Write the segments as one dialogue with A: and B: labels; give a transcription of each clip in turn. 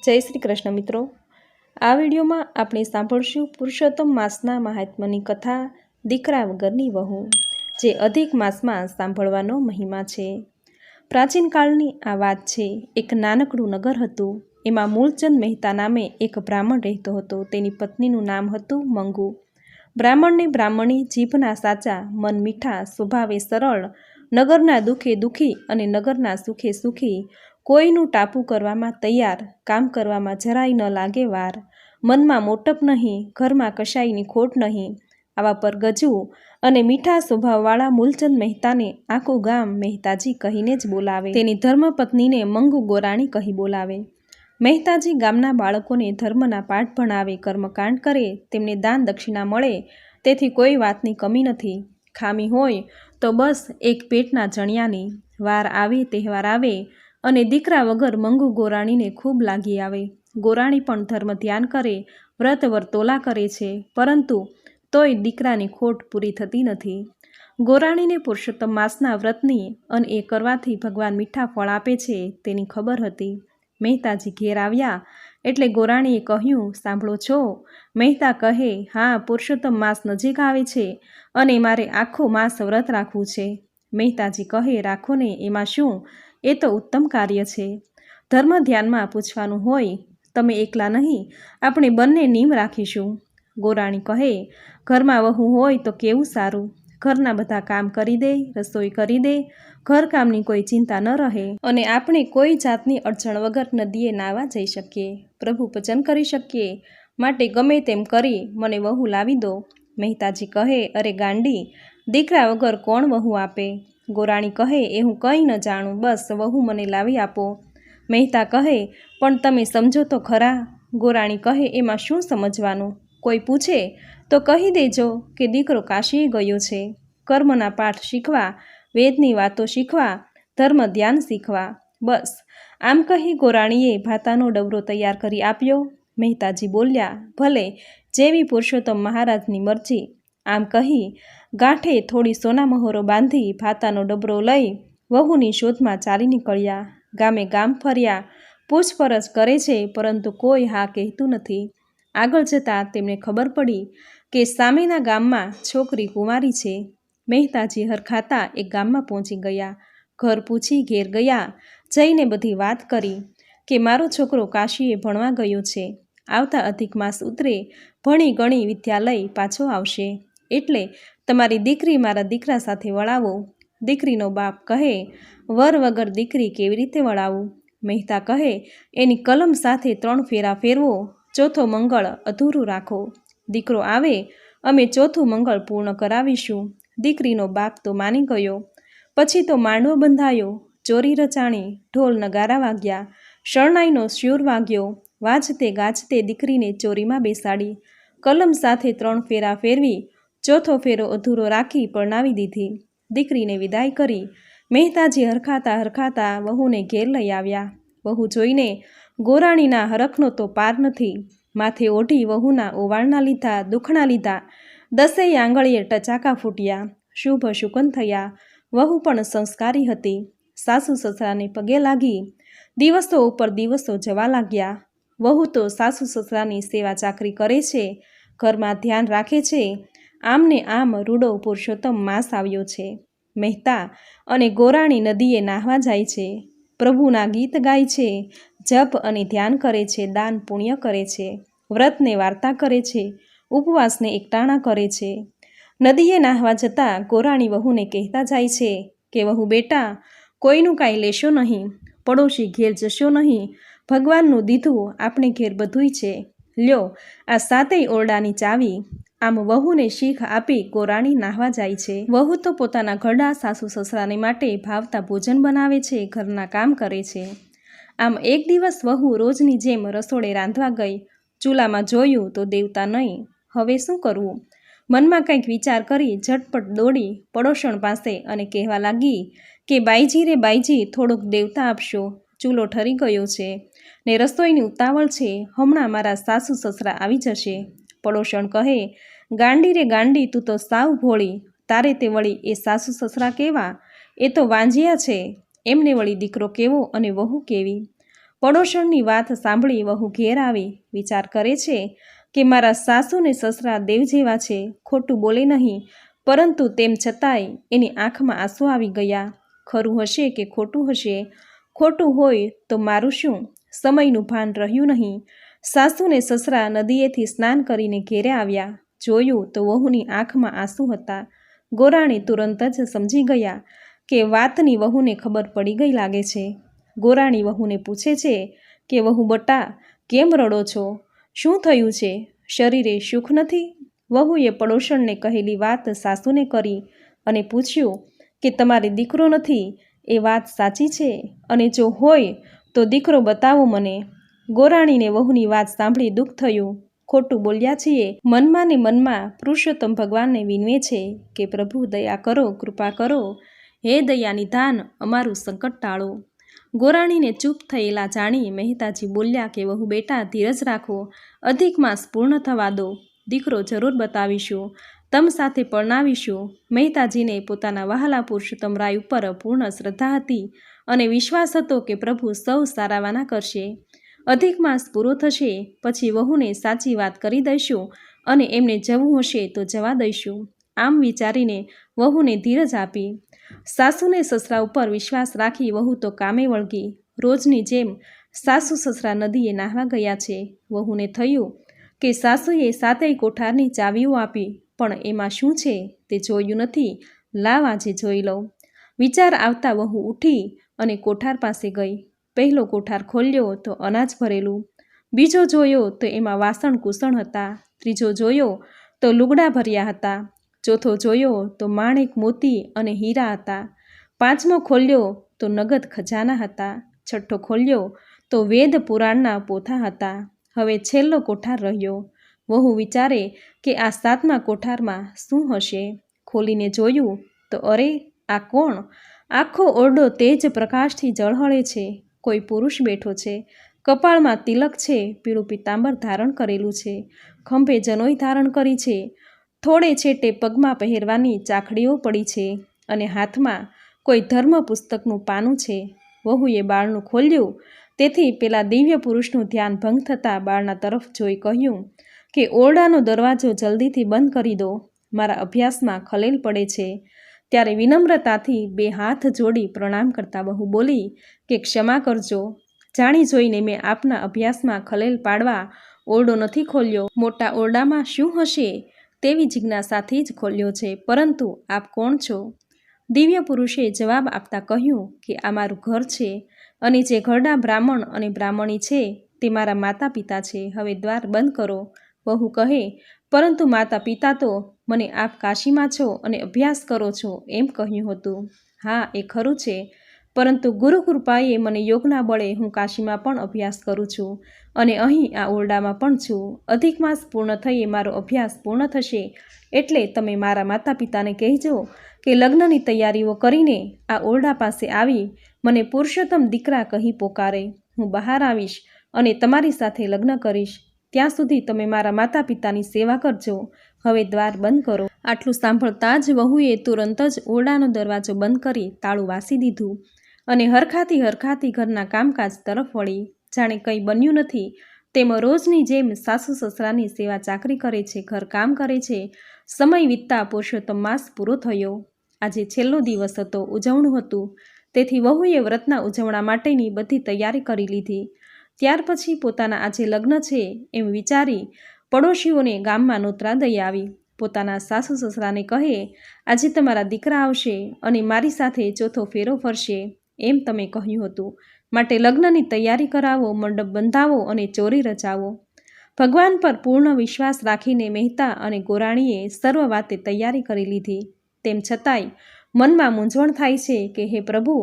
A: જય શ્રી કૃષ્ણ મિત્રો, આ વિડીયોમાં આપણે સાંભળશું પુરુષોત્તમ માસના મહાત્મ્યની કથા દીકરા વગરની વહુ, જે અધિક માસમાં સાંભળવાનો મહિમા છે. પ્રાચીન કાળની આ વાત છે. એક નાનકડું નગર હતું. એમાં મૂળચંદ મહેતા નામે એક બ્રાહ્મણ રહેતો હતો. તેની પત્નીનું નામ હતું મંગુ. બ્રાહ્મણને બ્રાહ્મણી, જીભના સાચા, મન મીઠા, સ્વભાવે સરળ, નગરના દુઃખે દુઃખી અને નગરના સુખે સુખી, કોઈનું ટાપું કરવામાં તૈયાર, કામ કરવામાં જરાય ન લાગે વાર, મનમાં મોટપ નહીં, ઘરમાં કશાયની ખોટ નહીં. આવા પરગજુ અને મીઠા સ્વભાવવાળા મૂલચંદ મહેતાને આખું ગામ મહેતાજી કહીને જ બોલાવે. તેની ધર્મપત્નીને મંગુ ગોરાણી કહી બોલાવે. મહેતાજી ગામના બાળકોને ધર્મના પાઠ ભણાવે, કર્મકાંડ કરે, તેમને દાન દક્ષિણા મળે, તેથી કોઈ વાતની કમી નથી. ખામી હોય તો બસ એક પેટના જણિયાની. વાર આવે, તહેવાર આવે અને દીકરા વગર મંગુ ગોરાણીને ખૂબ લાગી આવે. ગોરાણી પણ ધર્મ ધ્યાન કરે, વ્રત વર્તોલા કરે છે, પરંતુ તોય દીકરાની ખોટ પૂરી થતી નથી. ગોરાણીને પુરુષોત્તમ માસના વ્રતની અને એ કરવાથી ભગવાન મીઠા ફળ આપે છે તેની ખબર હતી. મહેતાજી ઘેર આવ્યા એટલે ગોરાણીએ કહ્યું, સાંભળો છો? મહેતા કહે, હા, પુરુષોત્તમ માસ નજીક આવે છે અને મારે આખો માસ વ્રત રાખવું છે. મહેતાજી કહે, રાખો ને, એમાં શું? એ તો ઉત્તમ કાર્ય છે. ધર્મ ધ્યાનમાં પૂછવાનું હોય. તમે એકલા નહીં, આપણે બંને નિયમ રાખીશું. ગોરાણી કહે, ઘરમાં વહુ હોય તો કેવું સારું. ઘરના બધા કામ કરી દે, રસોઈ કરી દે, ઘરકામની કોઈ ચિંતા ન રહે અને આપણે કોઈ જાતની અડચણ વગર નદીએ નાહવા જઈ શકીએ, પ્રભુ પૂજન કરી શકીએ. માટે ગમે તેમ કરી મને વહુ લાવી દો. મહેતાજી કહે, અરે ગાંડી, દીકરા વગર કોણ વહુ આપે? ગોરાણી કહે, એ હું કંઈ ન જાણું, બસ વહુ મને લાવી આપો. મહેતા કહે, પણ તમે સમજો તો ખરા. ગોરાણી કહે, એમાં શું સમજવાનું? કોઈ પૂછે તો કહી દેજો કે દીકરો કાશીએ ગયો છે, કર્મના પાઠ શીખવા, વેદની વાતો શીખવા, ધર્મ ધ્યાન શીખવા. બસ આમ કહી ગોરાણીએ ભાતાનો ડબરો તૈયાર કરી આપ્યો. મહેતાજી બોલ્યા, ભલે, જેવી પુરુષોત્તમ મહારાજની મરજી. આમ કહી ગાંઠે થોડી સોના મહોરો બાંધી ભાતાનો ડબરો લઈ વહુની શોધમાં ચાલી નીકળ્યા. ગામે ગામ ફર્યા, પૂછપરછ કરે છે, પરંતુ કોઈ હા કહેતું નથી. આગળ જતાં તેમને ખબર પડી કે સામેના ગામમાં છોકરી કુંવારી છે. મહેતાજી હરખાતા એક ગામમાં પહોંચી ગયા. ઘર પૂછી ઘેર ગયા. જઈને બધી વાત કરી કે મારો છોકરો કાશીએ ભણવા ગયો છે. આવતા અધિક માસ ઉતરે, ભણી ગણી વિદ્યા લઈ પાછો આવશે, એટલે તમારી દીકરી મારા દીકરા સાથે વળાવો. દીકરીનો બાપ કહે, વર વગર દીકરી કેવી રીતે વળાવું? મહેતા કહે, એની કલમ સાથે 3 ફેરા ફેરવો, ચોથો મંગળ અધૂરું રાખો. દીકરો આવે, અમે ચોથું મંગળ પૂર્ણ કરાવીશું. દીકરીનો બાપ તો માની ગયો. પછી તો માંડવો બંધાયો, ચોરી રચાણી, ઢોલ નગારા વાગ્યા, શરણાઈનો સ્યુર વાગ્યો. વાજતે ગાજતે દીકરીને ચોરીમાં બેસાડી, કલમ સાથે 3 ફેરા ફેરવી, ચોથો ફેરો અધૂરો રાખી પરણાવી દીધી. દીકરીને વિદાય કરી મહેતાજી હરખાતા હરખાતા વહુને ઘેર લઈ આવ્યા. વહુ જોઈને ગોરાણીના હરખનો તો પાર નથી. માથે ઓઢી વહુના ઓવાળના લીધા, દુખણા લીધા. 10 આંગળીએ ટચાકા ફૂટ્યા, શુભ શુકન થયા. વહુ પણ સંસ્કારી હતી. સાસુ સસરાને પગે લાગી. દિવસો ઉપર દિવસો જવા લાગ્યા. વહુ તો સાસુ સસરાની સેવા ચાકરી કરે છે, ઘરમાં ધ્યાન રાખે છે. આમને આમ રૂડો પુરુષોત્તમ માસ આવ્યો છે. મહેતા અને ગોરાણી નદીએ નાહવા જાય છે, પ્રભુના ગીત ગાય છે, જપ અને ધ્યાન કરે છે, દાન પુણ્ય કરે છે, વ્રતને વાર્તા કરે છે, ઉપવાસને એકટાણા કરે છે. નદીએ નાહવા જતાં ગોરાણી વહુને કહેતા જાય છે કે વહુ બેટા, કોઈનું કાંઈ લેશો નહીં, પડોશી ઘેર જશો નહીં, ભગવાનનું દીધું આપણે ઘેર બધુંય છે. લ્યો આ 7 ઓરડાની ચાવી. આમ વહુને શીખ આપી ગોરાણી નાહવા જાય છે. વહુ તો પોતાના ઘરડા સાસુ સસરાને માટે ભાવતા ભોજન બનાવે છે, ઘરના કામ કરે છે. આમ એક દિવસ વહુ રોજની જેમ રસોડે રાંધવા ગઈ. ચૂલામાં જોયું તો દેવતા નહીં. હવે શું કરવું? મનમાં કંઈક વિચાર કરી ઝટપટ દોડી પડોશણ પાસે અને કહેવા લાગી કે બાઈજી રે બાઈજી, થોડોક દેવતા આપશો, ચૂલો ઠરી ગયો છે ને રસોઈની ઉતાવળ છે, હમણાં મારા સાસુ સસરા આવી જશે. પડોશણ કહે, ગાંડી રે ગાંડી, તું તો સાવ ભોળી, તારે તે વળી એ સાસુ સસરા કેવા? એ તો વાંજિયા છે, એમને વળી દીકરો કેવો અને વહુ કેવી? પડોશણની વાત સાંભળી વહુ ઘેર આવી વિચાર કરે છે કે મારા સાસુ ને સસરા દેવ જેવા છે, ખોટું બોલે નહીં, પરંતુ તેમ છતાંય એની આંખમાં આંસુ આવી ગયા. ખરું હશે કે ખોટું હશે? ખોટું હોય તો મારું શું? સમયનું ભાન રહ્યું નહીં. સાસુ ને સસરા નદીએથી સ્નાન કરીને ઘેરે આવ્યા. જોયું તો વહુની આંખમાં આંસુ હતા. ગોરાણી તુરંત જ સમજી ગયા કે વાતની વહુને ખબર પડી ગઈ લાગે છે. ગોરાણી વહુને પૂછે છે કે વહુ બટા, કેમ રડો છો? શું થયું છે? શરીરે સુખ નથી? વહુએ પડોશણને કહેલી વાત સાસુને કરી અને પૂછ્યું કે તમારે દીકરો નથી, એ વાત સાચી છે? અને જો હોય તો દીકરો બતાવો મને. ગોરાણીને વહુની વાત સાંભળી દુઃખ થયું. ખોટું બોલ્યા છીએ. મનમાં ને મનમાં પુરુષોત્તમ ભગવાનને વિનવે છે કે પ્રભુ દયા કરો, કૃપા કરો, હે દયાનિધાન, અમારું સંકટ ટાળો. ગોરાણીને ચૂપ થયેલા જાણી મહેતાજી બોલ્યા કે વહુ બેટા, ધીરજ રાખો, અધિક માસ પૂર્ણ થવા દો, દીકરો જરૂર બતાવીશું, તમ સાથે પરણાવીશું. મહેતાજીને પોતાના વહાલા પુરુષોત્તમ રાય ઉપર પૂર્ણ શ્રદ્ધા હતી અને વિશ્વાસ હતો કે પ્રભુ સૌ સારાવાના કરશે. અધિક માસ પૂરો થશે પછી વહુને સાચી વાત કરી દઈશું અને એમને જવું હશે તો જવા દઈશું. આમ વિચારીને વહુને ધીરજ આપી. સાસુને સસરા ઉપર વિશ્વાસ રાખી વહુ તો કામે વળગી. રોજની જેમ સાસુ સસરા નદીએ નાહવા ગયા છે. વહુને થયું કે સાસુએ સાતેય કોઠારની ચાવીઓ આપી, પણ એમાં શું છે તે જોયું નથી, લાવ આજે જોઈ લઉં. વિચાર આવતા વહુ ઉઠી અને કોઠાર પાસે ગઈ. પહેલો કોઠાર ખોલ્યો તો અનાજ ભરેલું, બીજો જોયો તો એમાં વાસણ કૂસણ હતા, ત્રીજો જોયો તો લુગડા ભર્યા હતા, ચોથો જોયો તો માણેક મોતી અને હીરા હતા, પાંચમો ખોલ્યો તો નગદ ખજાના હતા, છઠ્ઠો ખોલ્યો તો વેદ પુરાણના પોથા હતા. હવે છેલ્લો કોઠાર રહ્યો. વહુ વિચારે કે આ સાતમા કોઠારમાં શું હશે? ખોલીને જોયું તો અરે, આ કોણ? આખો ઓરડો તેજ પ્રકાશથી ઝળહળે છે. કોઈ પુરુષ બેઠો છે. કપાળમાં તિલક છે, પીળું પિતાંબર ધારણ કરેલું છે, ખંભે જનોઈ ધારણ કરી છે, થોડે છેટે પગમાં પહેરવાની ચાખડીઓ પડી છે અને હાથમાં કોઈ ધર્મ પુસ્તકનું પાનું છે. વહુએ બારણું ખોલ્યું તેથી પેલા દિવ્ય પુરુષનું ધ્યાન ભંગ થતાં બારણા તરફ જોઈ કહ્યું કે ઓરડાનો દરવાજો જલ્દીથી બંધ કરી દો, મારા અભ્યાસમાં ખલેલ પડે છે. ત્યારે વિનમ્રતાથી બે હાથ જોડી પ્રણામ કરતા વહુ બોલી કે ક્ષમા કરજો, જાણી જોઈને મેં આપના અભ્યાસમાં ખલેલ પાડવા ઓરડો નથી ખોલ્યો. મોટા ઓરડામાં શું હશે તેવી જિજ્ઞાસાથી જ ખોલ્યો છે, પરંતુ આપ કોણ છો? દિવ્ય પુરુષે જવાબ આપતા કહ્યું કે આ મારું ઘર છે અને જે ઘરડા બ્રાહ્મણ અને બ્રાહ્મણી છે તે મારા માતા પિતા છે. હવે દ્વાર બંધ કરો. વહુ કહે, પરંતુ માતા પિતા તો મને આપ કાશીમાં છો અને અભ્યાસ કરો છો એમ કહ્યું હતું. હા, એ ખરું છે, પરંતુ ગુરુ કૃપાએ મને યોગના બળે હું કાશીમાં પણ અભ્યાસ કરું છું અને અહીં આ ઓરડામાં પણ છું. અધિક માસ પૂર્ણ થઈએ મારો અભ્યાસ પૂર્ણ થશે એટલે તમે મારા માતા પિતાને કહેજો કે લગ્નની તૈયારીઓ કરીને આ ઓરડા પાસે આવી મને પુરુષોત્તમ દીકરા કહી પોકારે. હું બહાર આવીશ અને તમારી સાથે લગ્ન કરીશ. ત્યાં સુધી તમે મારા માતા પિતાની સેવા કરજો. હવે દ્વાર બંધ કરો. આટલું સાંભળતા જ વહુએ તુરંત જ ઓરડાનો દરવાજો બંધ કરી તાળું વાસી દીધું અને હરખાતી ઘરના કામકાજ તરફ વળી. જાણે કંઈ બન્યું નથી તેમ રોજની જેમ સાસુ સસરાની સેવા ચાકરી કરે છે, ઘરકામ કરે છે. સમય વીતતા પુરુષોત્તમ માસ પૂરો થયો. આજે છેલ્લો દિવસ હતો, ઉજવણું હતું, તેથી વહુએ વ્રતના ઉજવણા માટેની બધી તૈયારી કરી લીધી. ત્યાર પછી પોતાના આજે લગ્ન છે એમ વિચારી પડોશીઓને ગામમાં નોતરા દઈ આવી. પોતાના સાસુ સસરાને કહે, આજે તમારા દીકરા આવશે અને મારી સાથે ચોથો ફેરો ફરશે એમ તમે કહ્યું હતું, માટે લગ્નની તૈયારી કરાવો, મંડપ બંધાવો અને ચોરી રચાવો. ભગવાન પર પૂર્ણ વિશ્વાસ રાખીને મહેતા અને ગોરાણીએ સર્વ વાતે તૈયારી કરી લીધી. તેમ છતાંય મનમાં મૂંઝવણ થાય છે કે હે પ્રભુ,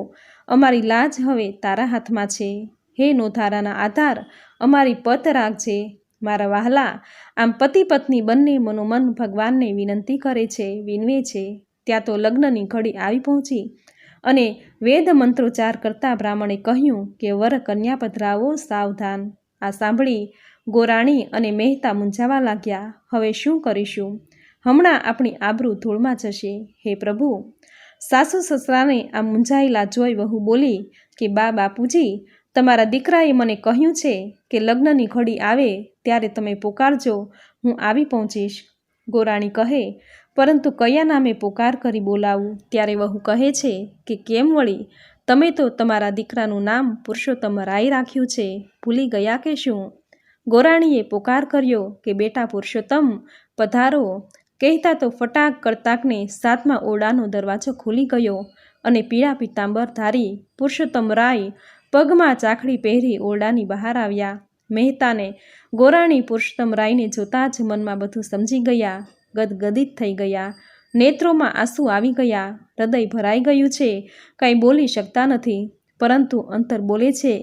A: અમારી લાજ હવે તારા હાથમાં છે. હે નોધારાના આધાર, અમારી પત રાખજે. મારા વહાલા, આમ પતિ પત્ની બંને મનોમન ભગવાનને વિનંતી કરે છે, વિનવે છે. ત્યાં તો લગ્નની ઘડી આવી પહોંચી અને વેદ મંત્રોચ્ચાર કરતા બ્રાહ્મણે કહ્યું કે વર કન્યા પધરાવો, સાવધાન. આ સાંભળી ગોરાણી અને મહેતા મૂંઝાવા લાગ્યા. હવે શું કરીશું? હમણાં આપણી આબરૂ ધૂળમાં જશે. હે પ્રભુ! સાસુ સસરાને આ મૂંઝાયેલા જોઈ વહુ બોલી કે બા બાપુજી, તમારા દીકરાએ મને કહ્યું છે કે લગ્નની ઘડી આવે ત્યારે તમે પોકારજો, હું આવી પહોંચીશ. ગોરાણી કહે, પરંતુ કયા નામે પોકાર કરી બોલાવું? ત્યારે વહુ કહે છે કે કેમ વળી, તમે તો તમારા દીકરાનું નામ પુરુષોત્તમ રાય રાખ્યું છે, ભૂલી ગયા કે શું? ગોરાણીએ પોકાર કર્યો કે બેટા પુરુષોત્તમ પધારો. કહેતા તો ફટાક કરતાકને 7મા ઓરડાનો દરવાજો ખુલી ગયો અને પીળા પીતાંબર ધારી પુરુષોત્તમ રાય પગમાં ચાકડી પહેરી ઓરડાની બહાર આવ્યા. મહેતાને ગોરાણી પુરુષોત્તમ રાયને જોતાં જ મનમાં બધું સમજી ગયા, ગદગદિત થઈ ગયા, નેત્રોમાં આંસુ આવી ગયા, હૃદય ભરાઈ ગયું છે, કાંઈ બોલી શકતા નથી, પરંતુ અંતર બોલે છે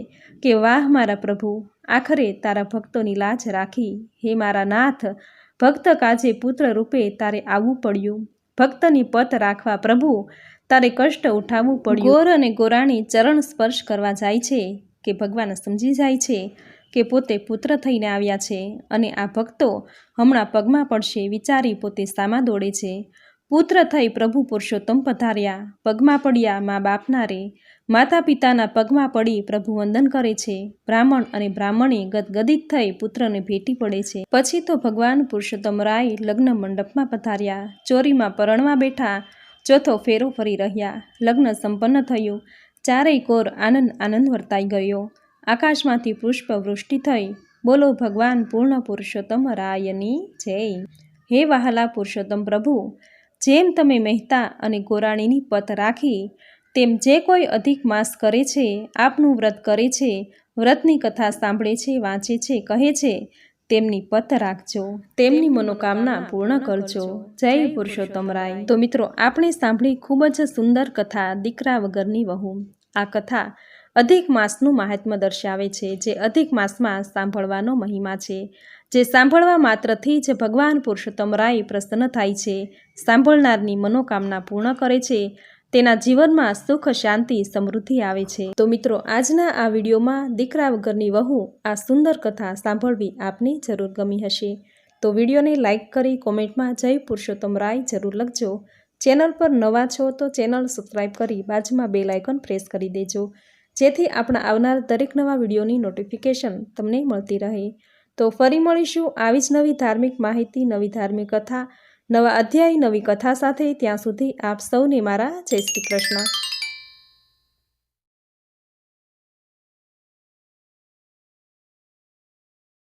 A: કે વાહ મારા પ્રભુ, આખરે તારા ભક્તોની લાજ રાખી. હે મારા નાથ, ભક્ત કાજે પુત્ર રૂપે તારે આવવું પડ્યું. ભક્તની પત રાખવા પ્રભુ તારે કષ્ટ ઉઠાવવું પડ્યું. ગોર અને ગોરાણી ચરણ સ્પર્શ કરવા જાય છે કે ભગવાન સમજી જાય છે કે પોતે પુત્ર થઈને આવ્યા છે અને આ ભક્તો હમણાં પગમાં પડશે વિચારી પોતે સામા દોડે છે. પુત્ર થઈ પ્રભુ પુરુષોત્તમ પધાર્યા, પગમાં પડ્યા મા બાપના રે, માતા પિતાના પગમાં પડી પ્રભુ વંદન કરે છે. બ્રાહ્મણ અને બ્રાહ્મણી ગદગદિત થઈ પુત્રને ભેટી પડે છે. પછી તો ભગવાન પુરુષોત્તમ રાય લગ્ન મંડપમાં પધાર્યા, ચોરીમાં પરણવા બેઠા, ચોથો ફેરો ફરી રહ્યા. લગ્ન સંપન્ન થયું, ચારેય કોર આનંદ આનંદ વર્તાઈ ગયો. આકાશમાંથી પુષ્પ વૃષ્ટિ થઈ. બોલો ભગવાન પૂર્ણ પુરુષોત્તમ રાયની જય. હે વહાલા પુરુષોત્તમ પ્રભુ, જેમ તમે મહેતા અને ગોરાણીની પત રાખી, તેમ જે કોઈ અધિક માસ કરે છે, આપનું વ્રત કરે છે, વ્રતની કથા સાંભળે છે, વાંચે છે, કહે છે, તેમની પત રાખજો, તેમની મનોકામના પૂર્ણ કરજો. જય પુરુષોત્તમ રાય. તો મિત્રો, આપણે સાંભળી ખૂબ જ સુંદર કથા દીકરા વગરની વહુ. આ કથા અધિક માસનું મહાત્મ્ય દર્શાવે છે, જે અધિક માસમાં સાંભળવાનો મહિમા છે, જે સાંભળવા માત્રથી જ ભગવાન પુરુષોત્તમ રાય પ્રસન્ન થાય છે, સાંભળનારની મનોકામના પૂર્ણ કરે છે, તેના જીવનમાં સુખ, શાંતિ, સમૃદ્ધિ આવે છે. તો મિત્રો, આજના આ વિડીયોમાં દીકરા વગરની વહુ આ સુંદર કથા સાંભળવી આપને જરૂર ગમી હશે. તો વિડીયોને લાઇક કરી કોમેન્ટમાં જય પુરુષોત્તમ રાય જરૂર લખજો. ચેનલ પર નવા છો તો ચેનલ સબસ્ક્રાઈબ કરી બાજુમાં બેલ આઇકોન પ્રેસ કરી દેજો, જેથી આપણા આવનાર દરેક નવા વિડીયોની નોટિફિકેશન તમને મળતી રહે. તો ફરી મળીશું આવી જ નવી ધાર્મિક માહિતી, નવી ધાર્મિક કથા, નવા અધ્યાય, નવી કથા સાથે. ત્યાં સુધી આપ સૌને મારા જય શ્રી કૃષ્ણ.